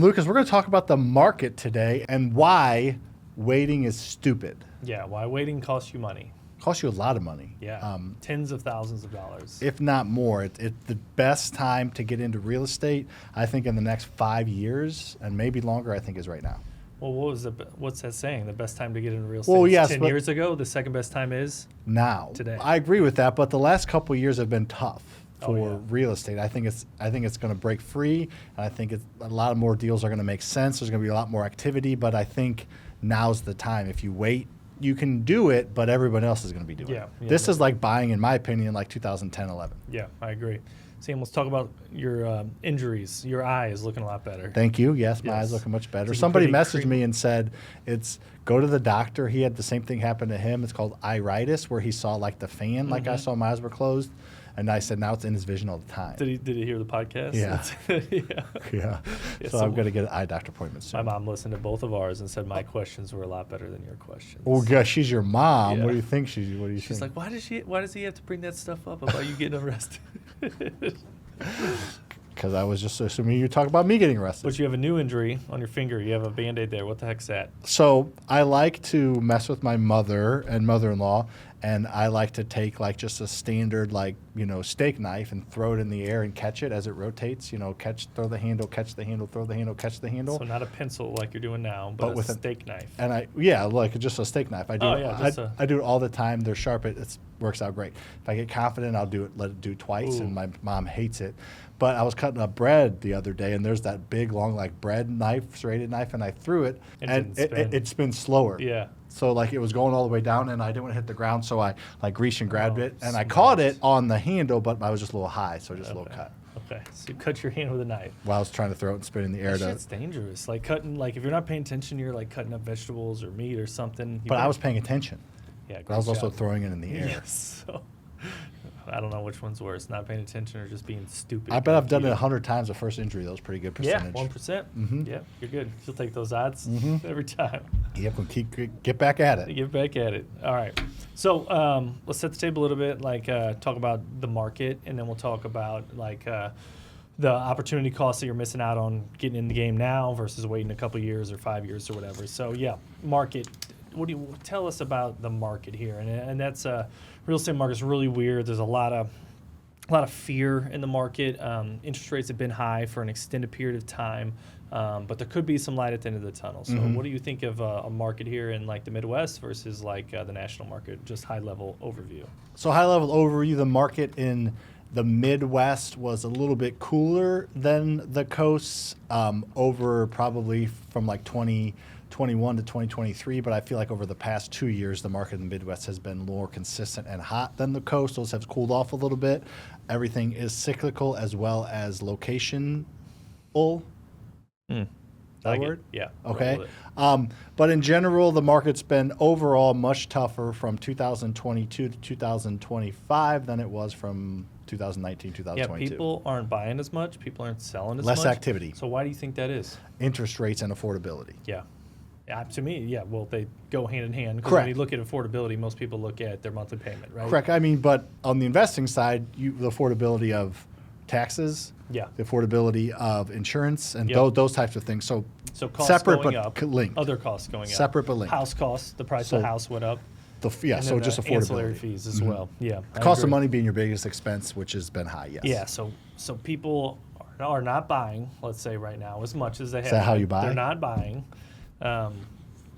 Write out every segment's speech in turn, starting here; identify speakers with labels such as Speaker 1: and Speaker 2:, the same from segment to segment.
Speaker 1: Lucas, we're going to talk about the market today and why waiting is stupid.
Speaker 2: Yeah, why waiting costs you money.
Speaker 1: Costs you a lot of money.
Speaker 2: Yeah, tens of thousands of dollars.
Speaker 1: If not more. It's the best time to get into real estate, I think, in the next 5 years, and maybe longer, I think, is right now.
Speaker 2: Well, what's that saying? The best time to get into real estate
Speaker 1: Well,
Speaker 2: is
Speaker 1: yes,
Speaker 2: 10 years ago. The second best time is
Speaker 1: now.
Speaker 2: Today.
Speaker 1: I agree with that, but the last couple of years have been tough for
Speaker 2: yeah.
Speaker 1: real estate. I think it's going to break free, and I think a lot of more deals are going to make sense. There's going to be a lot more activity, but I think now's the time. If you wait, you can do it, but everyone else is going to be doing it. This is like buying, in my opinion, like 2010, 11.
Speaker 2: Yeah, I agree. Sam, let's talk about your injuries. Your eye is looking a lot better.
Speaker 1: Thank you. Yes, my eye's looking much better.
Speaker 2: So
Speaker 1: somebody messaged me and said, go to the doctor. He had the same thing happen to him. It's called iritis, where he saw like the fan, like I saw my eyes were closed. And I said, now it's in his vision all the time.
Speaker 2: Did he hear the podcast?
Speaker 1: Yeah. Yeah. So I'm going to get an eye doctor appointment soon.
Speaker 2: My mom listened to both of ours and said my questions were a lot better than your questions.
Speaker 1: Oh gosh, she's your mom.
Speaker 2: Yeah.
Speaker 1: What do you think she's
Speaker 2: She's like, why does he have to bring that stuff up about you getting arrested?
Speaker 1: Because I was just assuming you talk about me getting arrested.
Speaker 2: But you have a new injury on your finger. You have a Band-Aid there. What the heck's that?
Speaker 1: So I like to mess with my mother and mother-in-law, and I like to take like just a standard steak knife and throw it in the air and catch it as it rotates. Throw the handle, catch the handle, throw the handle, catch the handle.
Speaker 2: So not a pencil like you're doing now, but with a steak knife.
Speaker 1: And like just a steak knife. I do it all the time. They're sharp. It works out great. If I get confident, I'll do it. Let it do twice, and my mom hates it. But I was cutting up bread the other day, and there's that big, long, like bread knife, serrated knife, and I threw it, and it spins slower.
Speaker 2: Yeah.
Speaker 1: So like it was going all the way down, and I didn't want to hit the ground, so I like reached and grabbed it, and I caught it on the handle, but I was just a little high, so just a little cut.
Speaker 2: Okay, so you cut your hand with a knife.
Speaker 1: While I was trying to throw it and spin in the air.
Speaker 2: That's dangerous. Like cutting, like if you're not paying attention, you're like cutting up vegetables or meat or something.
Speaker 1: But I was paying attention.
Speaker 2: Yeah,
Speaker 1: I was also throwing it in the air.
Speaker 2: Yes. So, I don't know which one's worse, not paying attention or just being stupid.
Speaker 1: I bet I've done it 100 times the first injury. That was pretty good percentage.
Speaker 2: Yeah, 1%. Yeah, you're good. You'll take those odds every time.
Speaker 1: Yep, we'll get back at it.
Speaker 2: Get back at it. All right. So let's set the table a little bit, talk about the market, and then we'll talk about the opportunity costs that you're missing out on getting in the game now versus waiting a couple years or 5 years or whatever. So yeah, market. What do you tell us about the market here? And that's real estate market is really weird. There's a lot of fear in the market. Interest rates have been high for an extended period of time, but there could be some light at the end of the tunnel. So what do you think of a market here in like the Midwest versus the national market? Just high level overview.
Speaker 1: So high level overview, the market in the Midwest was a little bit cooler than the coasts over probably from like 2021 to 2023, but I feel like over the past 2 years, the market in the Midwest has been more consistent and hot than the coastals have cooled off a little bit. Everything is cyclical as well as locational. That word?
Speaker 2: Yeah.
Speaker 1: Okay. But in general, the market's been overall much tougher from 2022 to 2025 than it was from 2019, 2022.
Speaker 2: Yeah, people aren't buying as much. People aren't selling as much.
Speaker 1: Less activity.
Speaker 2: So why do you think that is?
Speaker 1: Interest rates and affordability.
Speaker 2: Yeah. To me, yeah. Well, they go hand in hand.
Speaker 1: Correct.
Speaker 2: When you look at affordability, most people look at their monthly payment, right?
Speaker 1: Correct. I mean, but on the investing side, the affordability of taxes, the affordability of insurance, and those types of things. So
Speaker 2: costs
Speaker 1: separate
Speaker 2: going
Speaker 1: but
Speaker 2: up,
Speaker 1: linked.
Speaker 2: other costs going up.
Speaker 1: Separate but linked.
Speaker 2: House costs, the price of the house went up.
Speaker 1: So just affordability.
Speaker 2: Ancillary fees as well. Yeah.
Speaker 1: The cost of money being your biggest expense, which has been high, yes.
Speaker 2: Yeah, so people are not buying, let's say right now, as much as they have.
Speaker 1: Is that how you buy?
Speaker 2: They're not buying.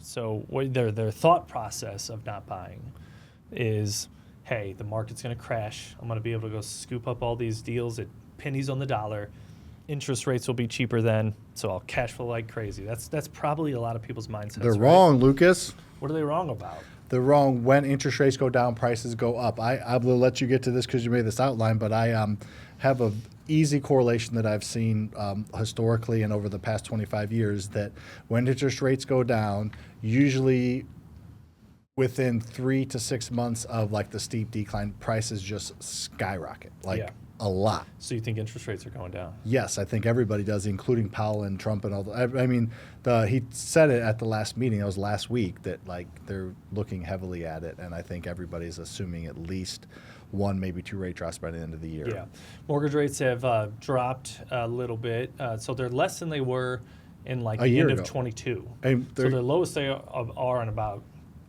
Speaker 2: So their thought process of not buying is, hey, the market's going to crash. I'm going to be able to go scoop up all these deals at pennies on the dollar. Interest rates will be cheaper then, so I'll cash flow like crazy. That's probably a lot of people's mindsets.
Speaker 1: They're wrong, Lucas.
Speaker 2: What are they wrong about?
Speaker 1: They're wrong. When interest rates go down, prices go up. I will let you get to this because you made this outline, but I have a easy correlation that I've seen historically and over the past 25 years that when interest rates go down, usually within 3 to 6 months of like the steep decline, prices just skyrocket a lot.
Speaker 2: So you think interest rates are going down?
Speaker 1: Yes, I think everybody does, including Powell and Trump and all the. I mean, he said it at the last meeting. It was last week that like they're looking heavily at it, and I think everybody's assuming at least 1, maybe 2 rate drops by the end of the year.
Speaker 2: Yeah, mortgage rates have dropped a little bit, so they're less than they were in like
Speaker 1: A
Speaker 2: the
Speaker 1: year
Speaker 2: end of
Speaker 1: ago.
Speaker 2: 22.
Speaker 1: And
Speaker 2: So the lowest they are in about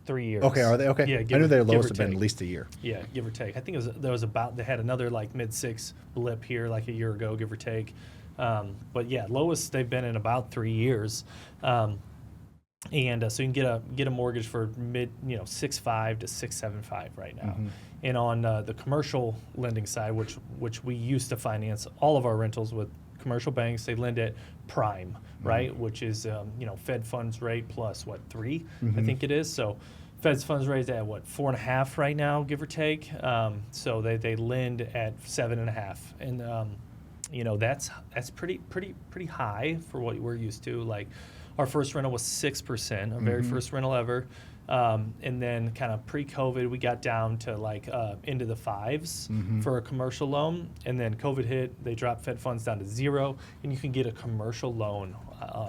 Speaker 2: 3 years.
Speaker 1: okay, are they? Okay.
Speaker 2: Yeah,
Speaker 1: I knew their
Speaker 2: give or
Speaker 1: lowest had been
Speaker 2: take.
Speaker 1: at least a year.
Speaker 2: Yeah, give or take. I think they had another like mid-6 blip here like a year ago, give or take. But yeah, lowest they've been in about 3 years. And so you can get a mortgage for 6.5 to 6.75 right now. And on the commercial lending side, which we used to finance all of our rentals with commercial banks, they lend at prime, right? Which is Fed funds rate plus what 3, I think it is. So Fed's funds rate is at what 4.5 right now, give or take. So they lend at 7.5, and that's pretty high for what we're used to. Like our first rental was 6%, our very first rental ever. And then kind of pre-COVID, we got down to like into the 5s for a commercial loan. And then COVID hit, they dropped Fed funds down to 0, and you can get a commercial loan.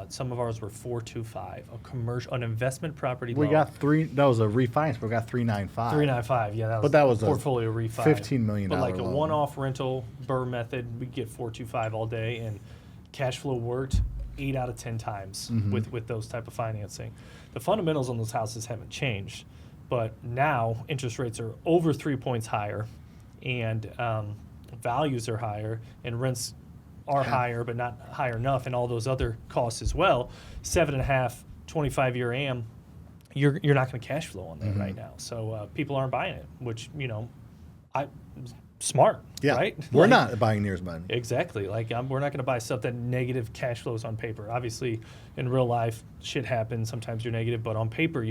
Speaker 2: Some of ours were 4.25, an investment property
Speaker 1: We
Speaker 2: loan.
Speaker 1: got 3. That was a refinance. But we got 3.95.
Speaker 2: 3.95, yeah,
Speaker 1: But that was a
Speaker 2: portfolio refi.
Speaker 1: $15 million
Speaker 2: But like a
Speaker 1: loan.
Speaker 2: one-off rental Burr method, we get 4.25 all day, and cash flow worked 8 out of 10 times with those type of financing. The fundamentals on those houses haven't changed, but now interest rates are over 3 points higher, and values are higher, and rents are higher, but not higher enough, and all those other costs as well. 7.5, 25-year AM, you're not going to cash flow on that right now. So people aren't buying it, which smart,
Speaker 1: Yeah,
Speaker 2: right?
Speaker 1: we're
Speaker 2: Like,
Speaker 1: not buying near as much.
Speaker 2: Exactly. Like we're not going to buy stuff that negative cash flows on paper. Obviously, in real life, shit happens. Sometimes you're negative, but on paper,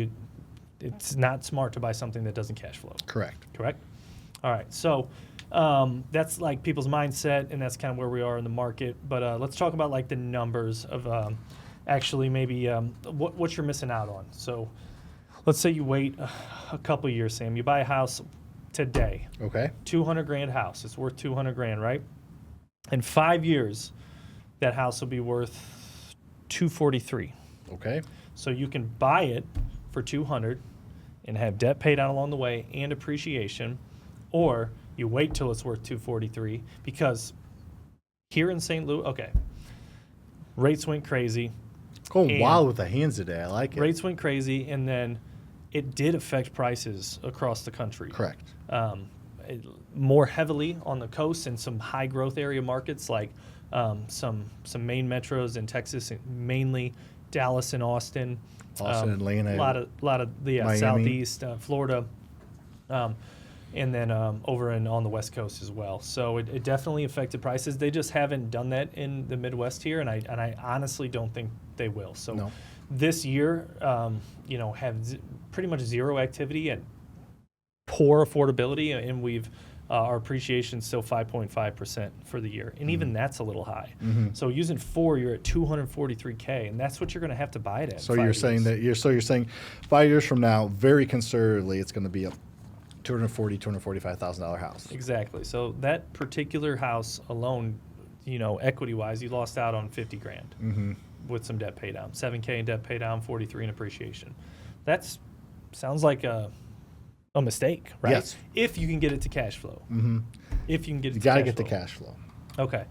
Speaker 2: it's not smart to buy something that doesn't cash flow.
Speaker 1: Correct.
Speaker 2: All right. So that's like people's mindset, and that's kind of where we are in the market. But let's talk about like the numbers of actually maybe what you're missing out on. So let's say you wait a couple years, Sam. You buy a house today.
Speaker 1: Okay.
Speaker 2: $200,000 house. It's worth $200,000, right? In 5 years, that house will be worth $243,000.
Speaker 1: Okay.
Speaker 2: So you can buy it for $200,000 and have debt paid down along the way and appreciation, or you wait till it's worth $243,000 because here in St. Louis, okay, rates went crazy.
Speaker 1: Going wild with the hands today. I like it.
Speaker 2: Rates went crazy, and then it did affect prices across the country.
Speaker 1: Correct.
Speaker 2: More heavily on the coast and some high growth area markets like some main metros in Texas, mainly Dallas and Austin.
Speaker 1: Atlanta.
Speaker 2: A lot of the
Speaker 1: Miami.
Speaker 2: Southeast, Florida, and then over on the West Coast as well. So it definitely affected prices. They just haven't done that in the Midwest here, and I honestly don't think they will. So
Speaker 1: No.
Speaker 2: this year, have pretty much zero activity and poor affordability, and we've our appreciation is still 5.5% for the year, and even that's a little high. So using 4, you're at $243K, and that's what you're going to have to buy it at.
Speaker 1: So you're saying 5 years from now, very conservatively, it's going to be a $245,000 house.
Speaker 2: Exactly. So that particular house alone, equity wise, you lost out on $50,000 with some debt pay down, $7K in debt pay down, $43 in appreciation. That's sounds like a mistake, right?
Speaker 1: Yes.
Speaker 2: If you can get it to cash flow. If you can get it
Speaker 1: You
Speaker 2: to
Speaker 1: got to
Speaker 2: cash
Speaker 1: get the
Speaker 2: flow.
Speaker 1: cash flow.
Speaker 2: Okay.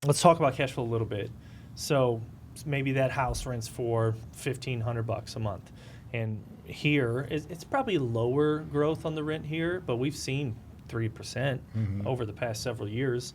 Speaker 2: Let's talk about cash flow a little bit. So maybe that house rents for $1,500 a month. And here, it's probably lower growth on the rent here, but we've seen 3% over the past several years.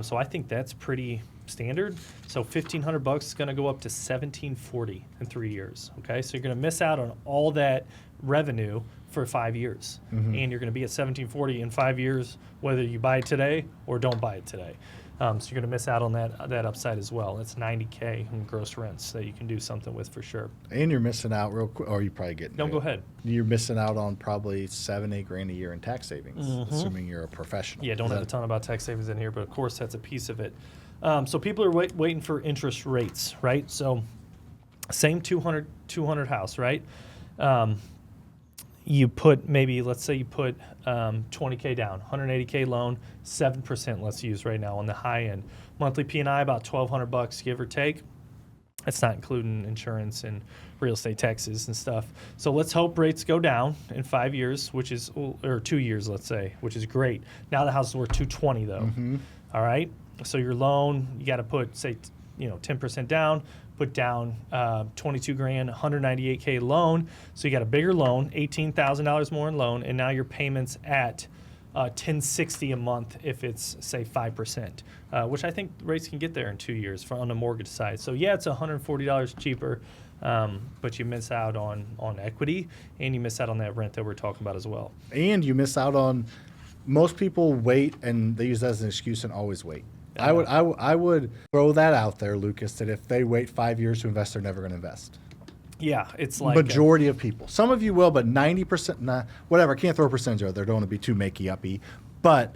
Speaker 2: So I think that's pretty standard. So $1,500 is going to go up to $1,740 in 3 years. Okay, so you're going to miss out on all that revenue for 5 years, and you're going to be at $1,740 in 5 years, whether you buy it today or don't buy it today. So you're going to miss out on that upside as well. That's $90K in gross rents that you can do something with for sure.
Speaker 1: And you're missing out real quick, or you probably get.
Speaker 2: No, go ahead.
Speaker 1: You're missing out on probably $7-8 grand a year in tax savings, assuming you're a professional.
Speaker 2: Yeah, don't have a ton about tax savings in here, but of course that's a piece of it. So people are waiting for interest rates, right? So same 200 house, right? You put let's say you put 20K down, 180K loan, 7% let's use right now on the high end. Monthly P&I about $1,200 give or take. That's not including insurance and real estate taxes and stuff. So let's hope rates go down in 5 years, or 2 years, let's say, which is great. Now the house is worth $220 though. All right. So your loan, you got to put say 10% down, put down 22 grand, 198K loan. So you got a bigger loan, $18,000 more in loan, and now your payments at $1060 a month if it's say 5%, which I think rates can get there in 2 years on the mortgage side. So yeah, it's $140 cheaper, but you miss out on equity, and you miss out on that rent that we're talking about as well.
Speaker 1: And you miss out on, most people wait and they use that as an excuse and always wait. I would throw that out there, Lucas, that if they wait 5 years to invest, they're never going to invest.
Speaker 2: Yeah, it's like
Speaker 1: majority of people. Some of you will, but 90%, whatever. I can't throw a percentage out there. Don't want to be too makey-uppy. But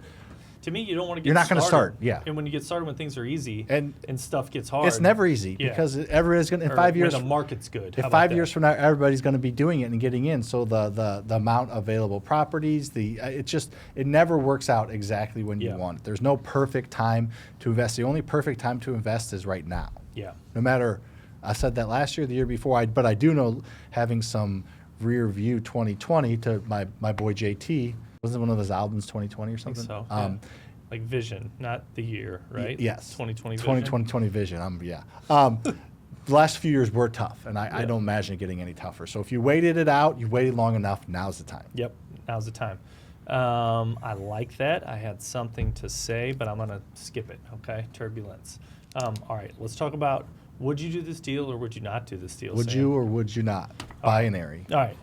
Speaker 2: to me, you don't want to get
Speaker 1: you're not going to
Speaker 2: started.
Speaker 1: start. Yeah.
Speaker 2: And when you get started when things are easy and stuff gets hard.
Speaker 1: It's never easy because everybody's going to, in 5 years.
Speaker 2: When the market's good.
Speaker 1: In 5 years from now, everybody's going to be doing it and getting in. So the amount of available properties, it never works out exactly when you want it. There's no perfect time to invest. The only perfect time to invest is right now.
Speaker 2: Yeah.
Speaker 1: No matter, I said that last year, the year before, but I do know, having some rear view 2020 to my boy JT, wasn't one of his albums 2020 or something?
Speaker 2: I think so. Like vision, not the year, right?
Speaker 1: Yes.
Speaker 2: 2020 vision.
Speaker 1: 2020 vision. The last few years were tough, and I don't imagine it getting any tougher. So if you waited it out, you waited long enough, now's the time.
Speaker 2: Yep, now's the time. I like that. I had something to say, but I'm going to skip it, okay? Turbulence. All right, let's talk about, would you do this deal or would you not do this deal,
Speaker 1: Would
Speaker 2: Sam?
Speaker 1: you or would you not? Binary.
Speaker 2: All right.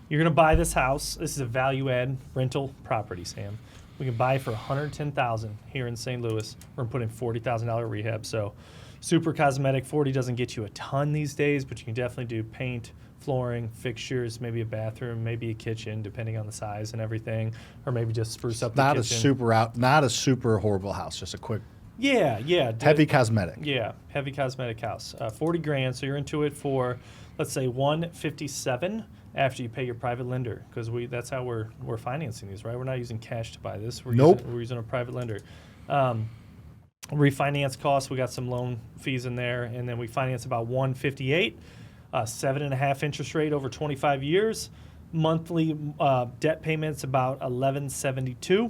Speaker 2: You're going to buy this house. This is a value-add rental property, Sam. We can buy it for $110,000 here in St. Louis. We're going to put in $40,000 rehab. So super cosmetic. 40 doesn't get you a ton these days, but you can definitely do paint, flooring, fixtures, maybe a bathroom, maybe a kitchen, depending on the size and everything, or maybe just spruce up the kitchen.
Speaker 1: Not a super horrible house, just a quick.
Speaker 2: Yeah.
Speaker 1: Heavy cosmetic.
Speaker 2: Yeah, heavy cosmetic house. 40 grand, so you're into it for, let's say, $157 after you pay your private lender, because that's how we're financing these, right? We're not using cash to buy this. We're using a private lender. Refinance costs, we got some loan fees in there, and then we finance about $158, 7.5 interest rate over 25 years. Monthly debt payments about $1,172.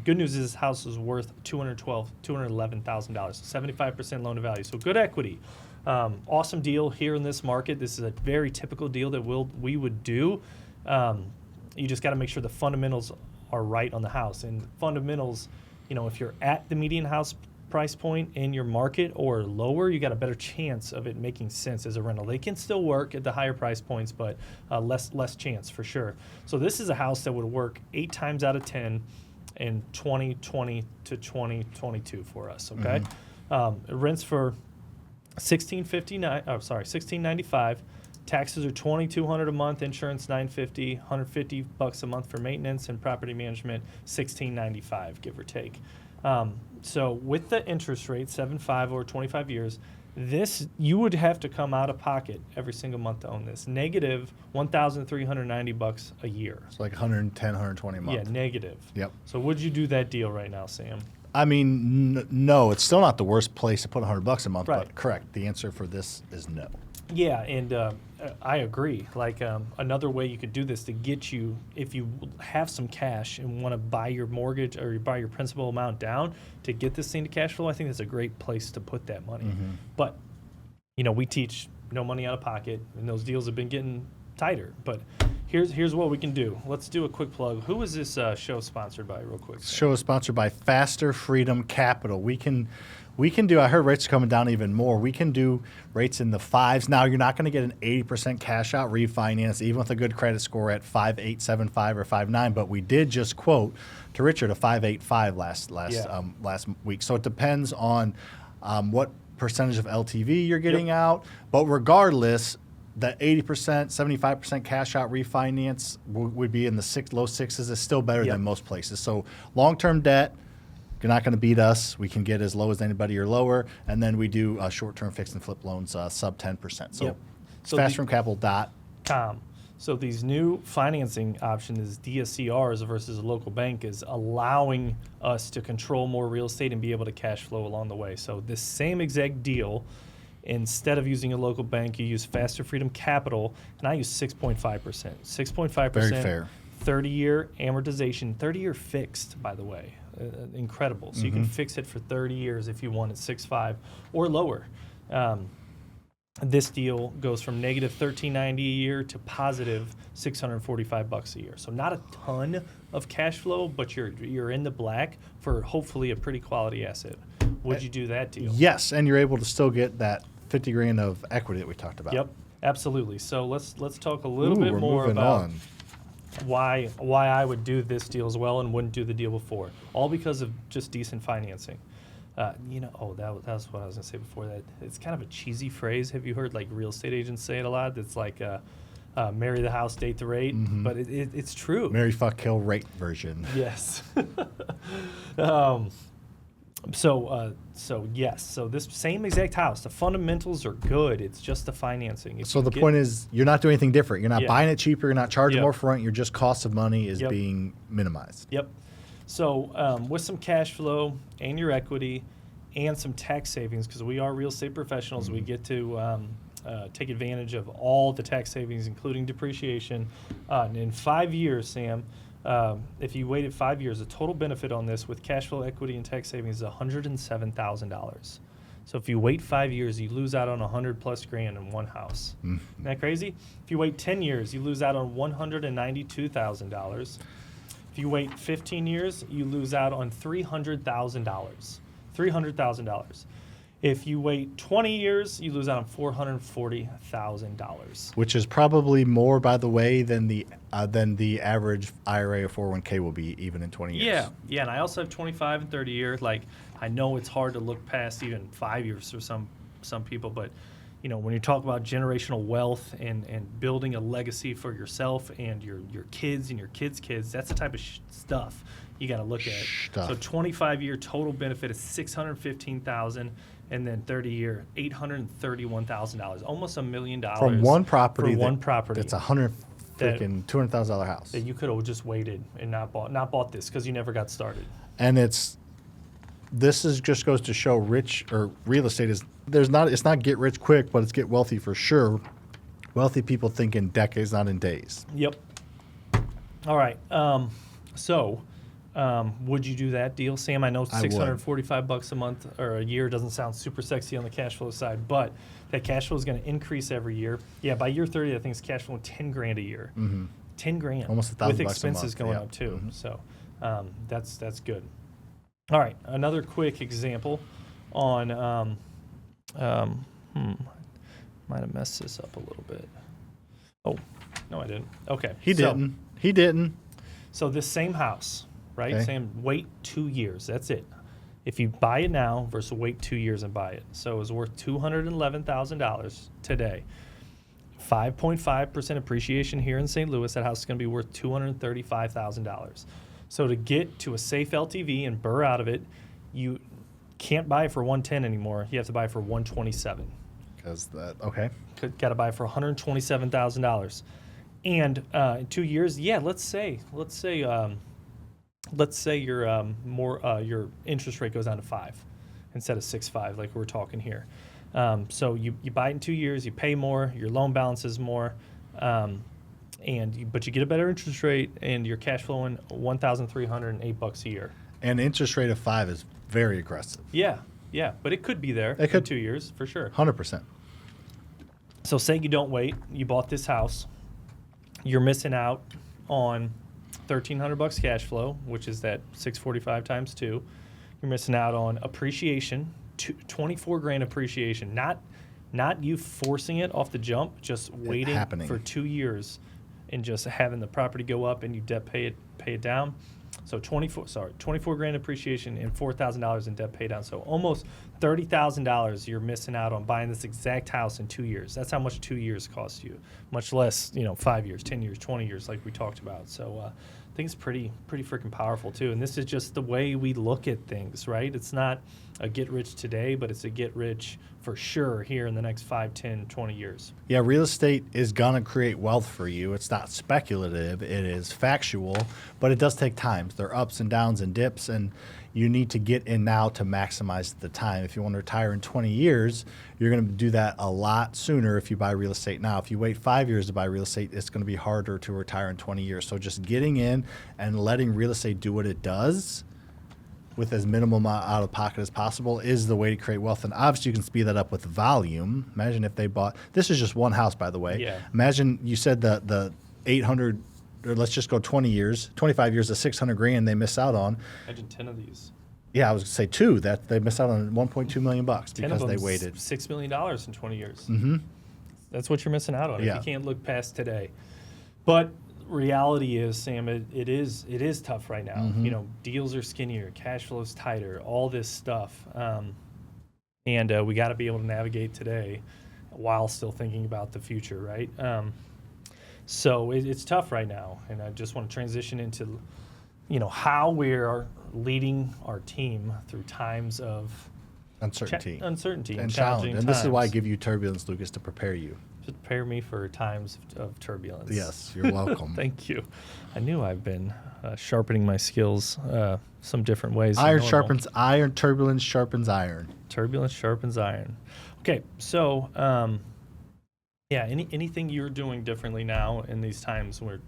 Speaker 2: Good news is this house is worth $211,000, 75% loan to value. So good equity. Awesome deal here in this market. This is a very typical deal that we would do. You just got to make sure the fundamentals are right on the house. And fundamentals, if you're at the median house price point in your market or lower, you got a better chance of it making sense as a rental. They can still work at the higher price points, but less chance for sure. So this is a house that would work 8 times out of 10 in 2020 to 2022 for us. Okay, it rents for $1,695. Taxes are $2,200 a month. Insurance $950. $150 a month for maintenance and property management. $1,695, give or take. So with the interest rate 7.5 over 25 years, this you would have to come out of pocket every single month to own this. Negative $1,390 a year.
Speaker 1: It's like 110, 120 a month.
Speaker 2: Yeah, negative.
Speaker 1: Yep.
Speaker 2: So would you do that deal right now, Sam?
Speaker 1: I mean, no, it's still not the worst place to put $100 a month,
Speaker 2: right.
Speaker 1: But correct. The answer for this is no.
Speaker 2: Yeah, and I agree. Like another way you could do this to get you, if you have some cash and want to buy your mortgage or you buy your principal amount down to get this thing to cash flow, I think that's a great place to put that money.
Speaker 1: Mm-hmm.
Speaker 2: But, we teach no money out of pocket, and those deals have been getting tighter. But here's what we can do. Let's do a quick plug. Who is this show sponsored by, real quick?
Speaker 1: Show is sponsored by FasterFreedom Capital. We can do, I heard rates are coming down even more. We can do rates in the 5s. Now, you're not going to get an 80% cash out refinance, even with a good credit score at 5.875 or 5.9. But we did just quote to Richard a 5.85 last week. So it depends on what percentage of LTV you're getting out. But regardless, the 80%, 75% cash out refinance would be in the low 6s. Is still better than most places. So long-term debt, you're not going to beat us. We can get as low as anybody or lower. And then we do short-term fix and flip loans sub 10%. So, so FasterFreedom.com.
Speaker 2: So these new financing options, DSCRs versus a local bank, is allowing us to control more real estate and be able to cash flow along the way. So this same exact deal, instead of using a local bank, you use FasterFreedom Capital, and I use 6.5%. 6.5%.
Speaker 1: Very fair.
Speaker 2: 30-year amortization, 30-year fixed, by the way. incredible. So you can fix it for 30 years if you want at 6.5 or lower. This deal goes from negative $13.90 a year to positive $645 a year. So not a ton of cash flow, but you're in the black for hopefully a pretty quality asset. Would you do that deal?
Speaker 1: Yes, and you're able to still get that 50 grand of equity that we talked about.
Speaker 2: Yep, absolutely. So let's talk a little bit
Speaker 1: we're
Speaker 2: more
Speaker 1: moving
Speaker 2: about
Speaker 1: on.
Speaker 2: why I would do this deal as well and wouldn't do the deal before. All because of just decent financing. That was what I was gonna say before that. It's kind of a cheesy phrase. Have you heard like real estate agents say it a lot? It's like marry the house, date the rate, but it's true.
Speaker 1: Marry, fuck, kill, rate version.
Speaker 2: Yes. So yes. So this same exact house, the fundamentals are good. It's just the financing. If
Speaker 1: So
Speaker 2: you
Speaker 1: the
Speaker 2: get-
Speaker 1: point is, you're not doing anything different. You're not
Speaker 2: Yeah.
Speaker 1: buying it cheaper. You're not charging
Speaker 2: Yep.
Speaker 1: more for rent. Your just cost of money is
Speaker 2: Yep.
Speaker 1: being minimized.
Speaker 2: Yep. So with some cash flow and your equity and some tax savings, because we are real estate professionals, we get to take advantage of all the tax savings, including depreciation. And in 5 years, Sam, if you waited 5 years, the total benefit on this with cash flow, equity, and tax savings is $107,000. So if you wait 5 years, you lose out on 100 plus grand in one house. Isn't that crazy? If you wait 10 years, you lose out on $192,000. If you wait 15 years, you lose out on $300,000. $300,000. If you wait 20 years, you lose out on $440,000.
Speaker 1: Which is probably more, by the way, than the average IRA or 401k will be even in 20 years.
Speaker 2: Yeah, and I also have 25 and 30 years. Like, I know it's hard to look past even 5 years for some people, but you know, when you talk about generational wealth and building a legacy for yourself and your kids and your kids' kids, that's the type of stuff you got to look at. So 25-year total benefit is $615,000, and then 30-year $831,000, almost $1 million
Speaker 1: From one property.
Speaker 2: For one property.
Speaker 1: That's $200,000 house.
Speaker 2: That you could have just waited and not bought this because you never got started.
Speaker 1: And this just goes to show real estate is it's not get rich quick, but it's get wealthy for sure. Wealthy people think in decades, not in days.
Speaker 2: Yep. All right. Would you do that deal, Sam? I know
Speaker 1: I would.
Speaker 2: $645 a month or a year doesn't sound super sexy on the cash flow side, but that cash flow is going to increase every year. Yeah, by year 30, I think it's cash flow $10,000 a year. 10 grand.
Speaker 1: Almost $1,000
Speaker 2: with
Speaker 1: a
Speaker 2: expenses
Speaker 1: month,
Speaker 2: going
Speaker 1: yeah.
Speaker 2: up too. So that's good. All right, another quick example on. Might have messed this up a little bit. Oh, no, I didn't. Okay.
Speaker 1: He didn't.
Speaker 2: So this same house, right?
Speaker 1: Okay.
Speaker 2: Same, wait 2 years. That's it. If you buy it now versus wait 2 years and buy it. So it was worth $211,000 today. 5.5% appreciation here in St. Louis. That house is going to be worth $235,000. So to get to a safe LTV and burr out of it, you can't buy it for $110 anymore. You have to buy it for $127.
Speaker 1: Okay.
Speaker 2: Got to buy it for $127,000. And in 2 years, yeah, let's say your interest rate goes down to 5 instead of 6.5 like we're talking here. So you buy it in 2 years, you pay more, your loan balance is more, but you get a better interest rate and you're cash flowing $1,308 a year.
Speaker 1: And interest rate of 5 is very aggressive.
Speaker 2: Yeah, but it could be there in 2 years for sure.
Speaker 1: 100%.
Speaker 2: So say you don't wait, you bought this house, you're missing out on $1,300 cash flow, which is that 645 times 2. You're missing out on appreciation, 24 grand appreciation, not you forcing it off the jump, just waiting for 2 years and just having the property go up and you debt pay it down. So 24 grand appreciation and $4,000 in debt pay down. So almost $30,000 you're missing out on buying this exact house in 2 years. That's how much 2 years cost you, much less 5 years, 10 years, 20 years like we talked about. So I think it's pretty freaking powerful too. And this is just the way we look at things, right? It's not a get rich today, but it's a get rich for sure here in the next 5, 10, 20 years.
Speaker 1: Yeah, real estate is going to create wealth for you. It's not speculative. It is factual, but it does take time. There are ups and downs and dips, and you need to get in now to maximize the time. If you want to retire in 20 years, you're going to do that a lot sooner if you buy real estate now. If you wait 5 years to buy real estate, it's going to be harder to retire in 20 years. So just getting in and letting real estate do what it does with as minimal out of pocket as possible is the way to create wealth. And obviously you can speed that up with volume. Imagine if they bought, this is just one house, by the way.
Speaker 2: Yeah.
Speaker 1: Imagine you said the 800, or let's just go 20 years, 25 years of 600 grand they miss out on.
Speaker 2: Imagine 10 of these.
Speaker 1: Yeah, I was going to say 2, that they missed out on $1.2 million
Speaker 2: 10
Speaker 1: because
Speaker 2: of
Speaker 1: they
Speaker 2: them's
Speaker 1: waited.
Speaker 2: $6 million in 20 years.
Speaker 1: Mm-hmm.
Speaker 2: That's what you're missing out on
Speaker 1: Yeah.
Speaker 2: if you can't look past today. But reality is, Sam, it is tough right now.
Speaker 1: Mm-hmm.
Speaker 2: You know, deals are skinnier, cash flow's tighter, all this stuff. And we got to be able to navigate today while still thinking about the future, right? So it's tough right now. And I just want to transition into, you know, how we are leading our team through times of
Speaker 1: Uncertainty.
Speaker 2: uncertainty
Speaker 1: And
Speaker 2: challenging
Speaker 1: challenge. And this is why I
Speaker 2: times.
Speaker 1: give you turbulence, Lucas, to prepare you.
Speaker 2: To prepare me for times of turbulence.
Speaker 1: Yes, you're welcome.
Speaker 2: Thank you. I knew I've been sharpening my skills some different ways. than
Speaker 1: Iron
Speaker 2: normal.
Speaker 1: sharpens iron, turbulence sharpens iron.
Speaker 2: Turbulence sharpens iron. Okay, so yeah, anything you're doing differently now in these times where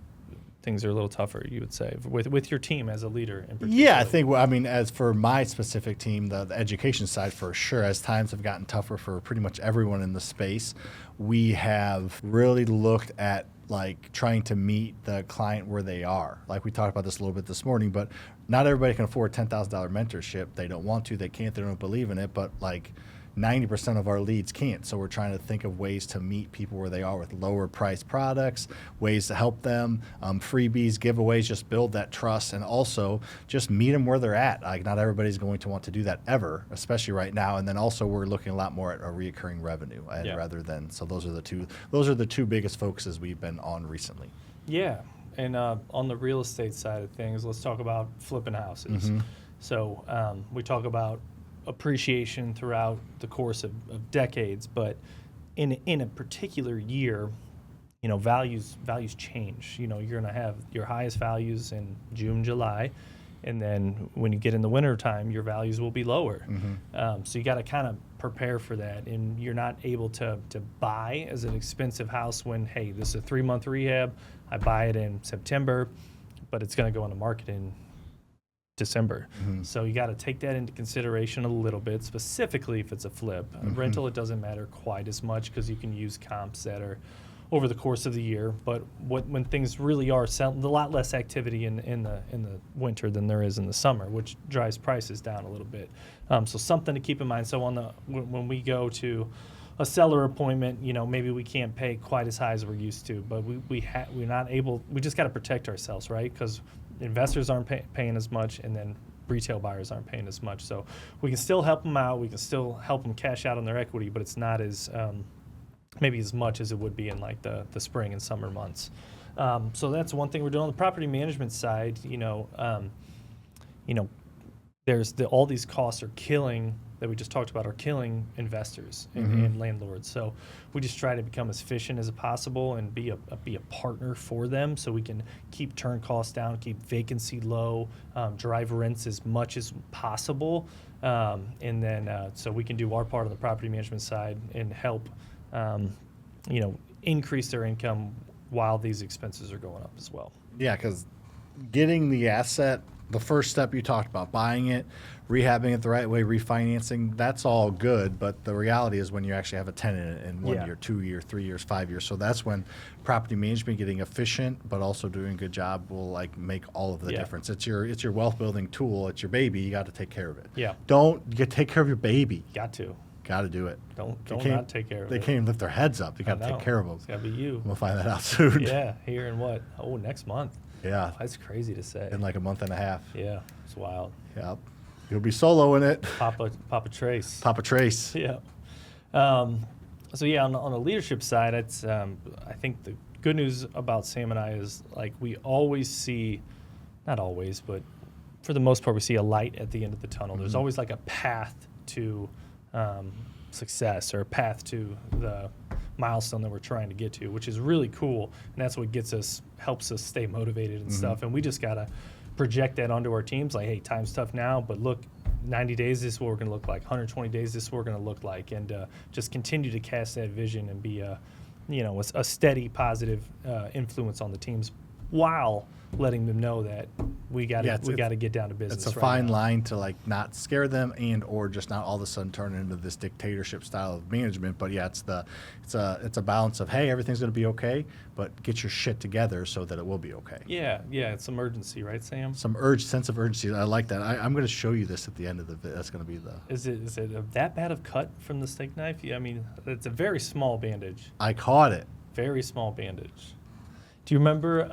Speaker 2: things are a little tougher, you would say, with your team as a leader in particular?
Speaker 1: Yeah, I think, I mean, as for my specific team, the education side for sure, as times have gotten tougher for pretty much everyone in the space, we have really looked at like trying to meet the client where they are. Like we talked about this a little bit this morning, but not everybody can afford $10,000 mentorship. They don't want to, they can't, they don't believe in it, but like 90% of our leads can't. So we're trying to think of ways to meet people where they are with lower priced products, ways to help them, freebies, giveaways, just build that trust, and also just meet them where they're at. Like not everybody's going to want to do that ever, especially right now. And then also we're looking a lot more at a reoccurring revenue rather than, so those are the two biggest focuses we've been on recently.
Speaker 2: Yeah, and on the real estate side of things, let's talk about flipping houses.
Speaker 1: Mm-hmm.
Speaker 2: So we talk about appreciation throughout the course of decades, but in a particular year, you know, values change. You know, you're going to have your highest values in June, July, and then when you get in the winter time, your values will be lower.
Speaker 1: Mm-hmm.
Speaker 2: So you got to kind of prepare for that, and you're not able to buy as an expensive house when, hey, this is a 3-month rehab. I buy it in September, but it's going to go on the market in December.
Speaker 1: Mm-hmm.
Speaker 2: So you got to take that into consideration a little bit, specifically if it's a flip.
Speaker 1: Mm-hmm.
Speaker 2: Rental, it doesn't matter quite as much because you can use comps that are over the course of the year. But when things really are selling, a lot less activity in the winter than there is in the summer, which drives prices down a little bit. So something to keep in mind. So when we go to a seller appointment, you know, maybe we can't pay quite as high as we're used to, but we're not able. We just got to protect ourselves, right? Because investors aren't paying as much, and then retail buyers aren't paying as much. So we can still help them out. We can still help them cash out on their equity, but it's not as maybe as much as it would be in like the spring and summer months. So that's one thing we're doing on the property management side. There's all these costs are killing that we just talked about are killing investors and landlords. So we just try to become as efficient as possible and be a partner for them, so we can keep turn costs down, keep vacancy low, drive rents as much as possible, and then so we can do our part on the property management side and help increase their income while these expenses are going up as well.
Speaker 1: Yeah, because getting the asset, the first step you talked about, buying it, rehabbing it the right way, refinancing, that's all good. But the reality is when you actually have a tenant in 1 year, 2 year, 3 years, 5 years. So that's when property management, getting efficient, but also doing a good job will like make all of the difference. It's your wealth building tool. It's your baby. You got to take care of it.
Speaker 2: Yeah.
Speaker 1: Take care of your baby.
Speaker 2: Got to.
Speaker 1: Got to do it.
Speaker 2: Don't not take care of
Speaker 1: They
Speaker 2: it.
Speaker 1: can't even lift their heads up. You got to take care of them.
Speaker 2: It's got to be you.
Speaker 1: We'll find that out soon.
Speaker 2: Yeah, here in what? Oh, next month.
Speaker 1: Yeah.
Speaker 2: That's crazy to say.
Speaker 1: In like a month and a half.
Speaker 2: Yeah, it's wild.
Speaker 1: Yep. You'll be soloing it.
Speaker 2: Papa Trace.
Speaker 1: Papa Trace.
Speaker 2: Yeah. So yeah, on the leadership side, it's I think the good news about Sam and I is like we always see, not always, but for the most part, we see a light at the end of the tunnel. There's always like a path to success, or a path to the milestone that we're trying to get to, which is really cool. And that's what helps us stay motivated and stuff. And we just got to project that onto our teams. Like, hey, time's tough now, but look, 90 days, this is what we're going to look like. 120 days, this is what we're going to look like. And just continue to cast that vision and be a steady, positive influence on the teams while letting them know that we got
Speaker 1: Yeah,
Speaker 2: to get down to business.
Speaker 1: It's a
Speaker 2: right
Speaker 1: fine
Speaker 2: now.
Speaker 1: line to like not scare them and or just not all of a sudden turn into this dictatorship style of management. But yeah, it's a balance of, hey, everything's going to be okay, but get your shit together so that it will be okay.
Speaker 2: Yeah, it's emergency, right, Sam?
Speaker 1: Some sense of urgency. I like that. I'm going to show you this at the end of the video. That's going to be the.
Speaker 2: Is it that bad of cut from the steak knife? Yeah, I mean, it's a very small bandage.
Speaker 1: I caught it.
Speaker 2: Very small bandage. Do you remember?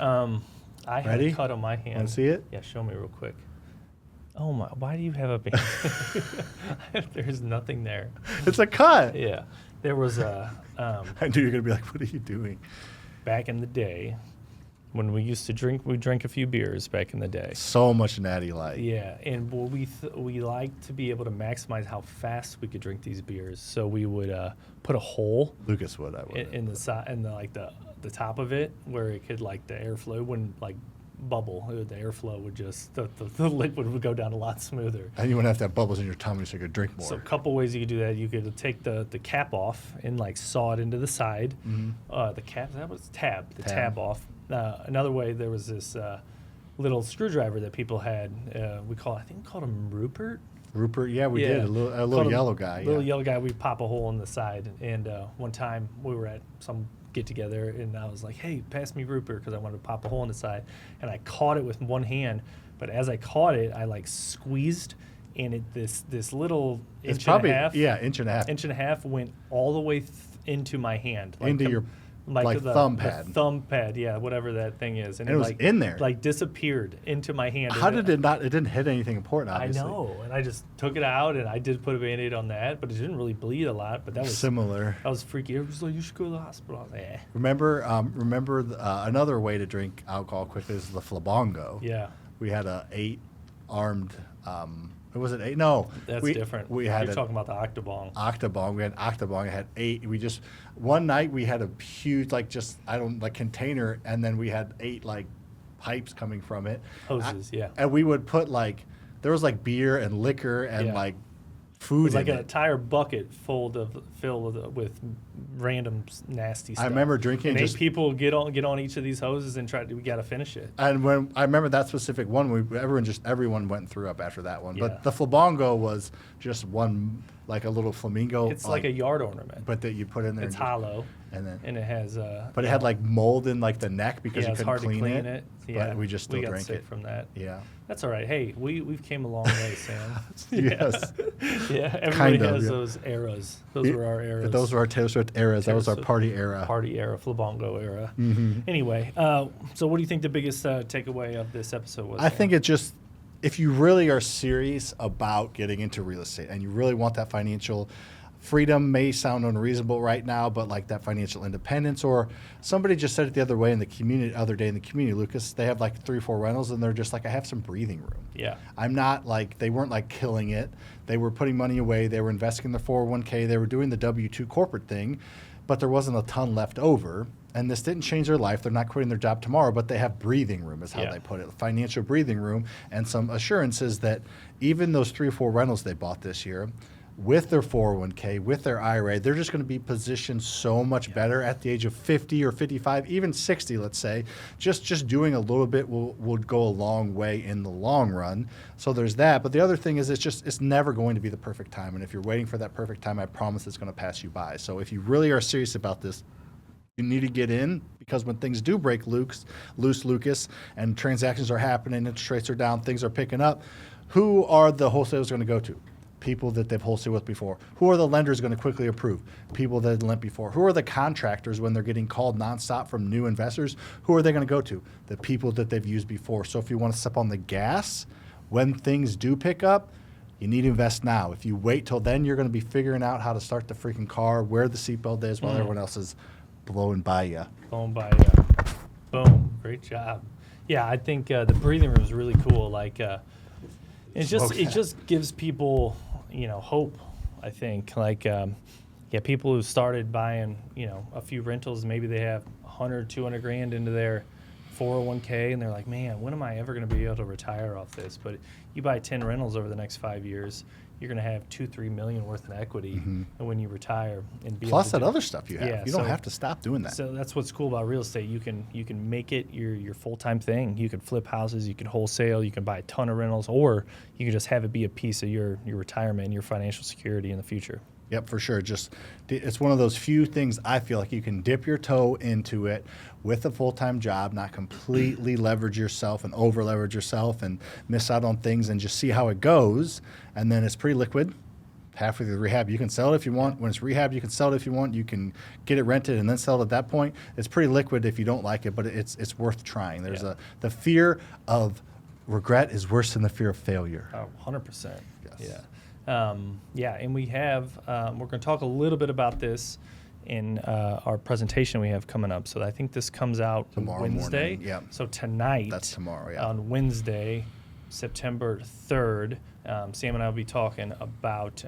Speaker 2: I had
Speaker 1: Ready?
Speaker 2: a cut on my hand.
Speaker 1: Want to see it?
Speaker 2: Yeah, show me real quick. Oh my! Why do you have a bandage? There's nothing there.
Speaker 1: It's a cut.
Speaker 2: Yeah, there was a.
Speaker 1: I knew you were going to be like, what are you doing?
Speaker 2: Back in the day, when we used to drink, we drank a few beers back in the day.
Speaker 1: So much Natty Light.
Speaker 2: Yeah, and we liked to be able to maximize how fast we could drink these beers. So we would put a hole
Speaker 1: Lucas would. I would.
Speaker 2: in the side and the top of it where it could like the airflow wouldn't like bubble. The airflow would just the liquid would go down a lot smoother.
Speaker 1: And you wouldn't have to have bubbles in your tummy so you could drink more.
Speaker 2: So a couple ways you could do that. You could take the cap off and like saw it into the side.
Speaker 1: Mm-hmm.
Speaker 2: The cap, that was tab off. Another way, there was this little screwdriver that people had. I think we called him Rupert.
Speaker 1: Rupert, yeah, we did. A little
Speaker 2: Called him
Speaker 1: yellow guy.
Speaker 2: Little
Speaker 1: Yeah.
Speaker 2: yellow guy. We'd pop a hole in the side. And one time we were at some get together and I was like, hey, pass me Rupert because I wanted to pop a hole in the side. And I caught it with one hand. But as I caught it, I like squeezed and this little
Speaker 1: It's
Speaker 2: inch
Speaker 1: probably
Speaker 2: and a half.
Speaker 1: inch and a half.
Speaker 2: Inch and a half went all the way into my hand. Like
Speaker 1: Into your thumb pad.
Speaker 2: The thumb pad, yeah, whatever that thing is.
Speaker 1: And it was
Speaker 2: like,
Speaker 1: in there.
Speaker 2: Like disappeared into my hand.
Speaker 1: How
Speaker 2: And
Speaker 1: did it not? It didn't hit anything important,
Speaker 2: I
Speaker 1: obviously.
Speaker 2: know. And I just took it out and I did put a Band-Aid on that, but it didn't really bleed a lot. But that was
Speaker 1: Similar.
Speaker 2: That was freaky. Everybody was like, you should go to the hospital. I was like, eh.
Speaker 1: Remember another way to drink alcohol quickly is the flabongo.
Speaker 2: Yeah.
Speaker 1: We had a 8-armed. Was it 8? No,
Speaker 2: That's different.
Speaker 1: We had
Speaker 2: You're talking about the Octobong.
Speaker 1: Octobong. We had Octobong. It had 8. We just one night we had a huge container, and then we had 8 like pipes coming from it.
Speaker 2: Hoses, yeah.
Speaker 1: And we would put there was like beer and liquor and
Speaker 2: Yeah.
Speaker 1: like
Speaker 2: It
Speaker 1: food
Speaker 2: was like
Speaker 1: in
Speaker 2: an
Speaker 1: it.
Speaker 2: entire bucket filled with random nasty stuff.
Speaker 1: I remember drinking
Speaker 2: and
Speaker 1: just
Speaker 2: 8 people get on each of these hoses and we got to finish it.
Speaker 1: And when I remember that specific one, everyone went through up after that one.
Speaker 2: Yeah.
Speaker 1: But the flabongo was just one, like a little flamingo.
Speaker 2: It's like a yard ornament.
Speaker 1: but that you put in there.
Speaker 2: It's hollow,
Speaker 1: And then,
Speaker 2: and it has.
Speaker 1: but it had like mold in like the neck because
Speaker 2: yeah,
Speaker 1: you
Speaker 2: it's
Speaker 1: couldn't
Speaker 2: hard
Speaker 1: clean,
Speaker 2: to clean it. Yeah,
Speaker 1: But we just still
Speaker 2: got
Speaker 1: drank
Speaker 2: sick
Speaker 1: it.
Speaker 2: from that.
Speaker 1: Yeah.
Speaker 2: That's all right. Hey, we've came a long way, Sam.
Speaker 1: Yes.
Speaker 2: Yeah, everybody
Speaker 1: Kind of,
Speaker 2: has
Speaker 1: yeah.
Speaker 2: those eras. Those were our eras.
Speaker 1: Those were our Taylor Swift eras. That was our
Speaker 2: Swift
Speaker 1: party era.
Speaker 2: Party era, flabongo era.
Speaker 1: Mm-hmm.
Speaker 2: Anyway, so what do you think the biggest takeaway of this episode was?
Speaker 1: I
Speaker 2: Sam?
Speaker 1: think it just, if you really are serious about getting into real estate and you really want that financial freedom, may sound unreasonable right now, but like that financial independence, or somebody just said it the other way in the community, Lucas, they have like 3-4 rentals and they're just like, I have some breathing room.
Speaker 2: Yeah.
Speaker 1: I'm not like, they weren't like killing it. They were putting money away. They were investing in the 401k. They were doing the W-2 corporate thing, but there wasn't a ton left over. And this didn't change their life. They're not quitting their job tomorrow, but they have breathing room, is how
Speaker 2: Yeah.
Speaker 1: they put it. Financial breathing room, and some assurances that even those 3 or 4 rentals they bought this year, with their 401k, with their IRA, they're just going to be positioned so much better at the age of 50 or 55, even 60, let's say. Just doing a little bit will go a long way in the long run. So there's that. But the other thing is it's never going to be the perfect time. And if you're waiting for that perfect time, I promise it's going to pass you by. So if you really are serious about this, you need to get in, because when things do break loose, Lucas, and transactions are happening, interest rates are down, things are picking up, who are the wholesalers going to go to? People that they've wholesaled with before. Who are the lenders going to quickly approve? People that had lent before. Who are the contractors when they're getting called nonstop from new investors? Who are they going to go to? The people that they've used before. So if you want to step on the gas when things do pick up, you need to invest now. If you wait till then, you're going to be figuring out how to start the freaking car, where the seatbelt is, while everyone else is blowing by you.
Speaker 2: Going by. Boom. Great job. Yeah, I think the breathing room is really cool. Like, it just gives people, hope. I think people who started buying, a few rentals, maybe they have 100, 200 grand into their 401k, and they're like, man, when am I ever going to be able to retire off this? But you buy 10 rentals over the next 5 years, you're going to have 2-3 million worth in equity, and when you retire and be
Speaker 1: Plus
Speaker 2: able
Speaker 1: that
Speaker 2: to
Speaker 1: other stuff you have.
Speaker 2: Yeah,
Speaker 1: You don't
Speaker 2: so-
Speaker 1: have to stop doing that.
Speaker 2: So that's what's cool about real estate. You can make it your full-time thing. You can flip houses, you can wholesale, you can buy a ton of rentals, or you can just have it be a piece of your retirement and your financial security in the future.
Speaker 1: Yep, for sure. It's one of those few things I feel like you can dip your toe into it with a full-time job, not completely leverage yourself and over leverage yourself and miss out on things, and just see how it goes. And then it's pretty liquid. Halfway through the rehab, you can sell it if you want. When it's rehab, you can sell it if you want. You can get it rented and then sell it at that point. It's pretty liquid if you don't like it, but it's worth trying. There's the fear of regret is worse than the fear of failure.
Speaker 2: Oh, 100%.
Speaker 1: Yes.
Speaker 2: Yeah. And we have, we're going to talk a little bit about this in our presentation we have coming up. So I think this comes out
Speaker 1: Tomorrow
Speaker 2: Wednesday.
Speaker 1: morning, yep.
Speaker 2: So tonight,
Speaker 1: That's tomorrow, yeah.
Speaker 2: on Wednesday, September 3rd, Sam and I will be talking about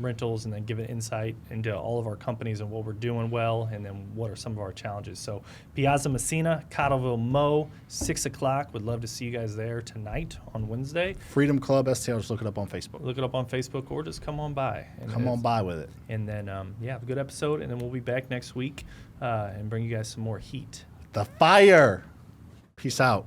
Speaker 2: rentals and then giving insight into all of our companies and what we're doing well, and then what are some of our challenges. So Piazza Messina, Cottleville Mo, 6 o'clock. Would love to see you guys there tonight on Wednesday.
Speaker 1: Freedom Club STL, just look it up on Facebook.
Speaker 2: Look it up on Facebook or just come on by. And
Speaker 1: Come on by with it.
Speaker 2: And then, have a good episode, and then we'll be back next week and bring you guys some more heat.
Speaker 1: The fire. Peace out.